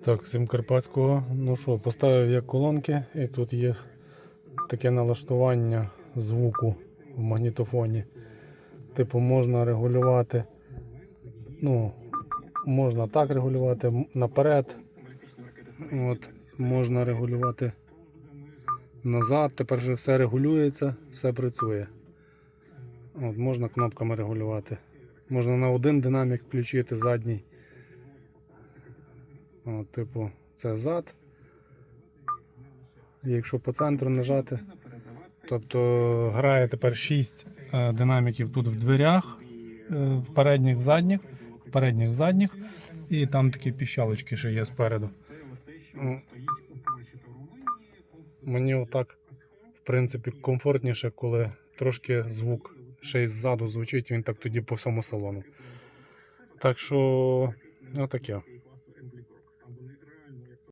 Так, всім карпатського. Ну що, поставив я колонки і тут є таке налаштування звуку в магнітофоні. Типу можна регулювати, ну, можна так регулювати наперед. От, можна регулювати назад. Тепер вже все регулюється, все працює. От, можна кнопками регулювати. Можна на один динамік включити задній. От, типу, це зад. І якщо по центру нажати, тобто грає тепер 6 динаміків тут в дверях, в передніх, в задніх, і там такі піщалочки ще є спереду. Мені отак, в принципі, комфортніше, коли трошки звук ще й ззаду звучить, він так тоді по всьому салону. Так що, отаке.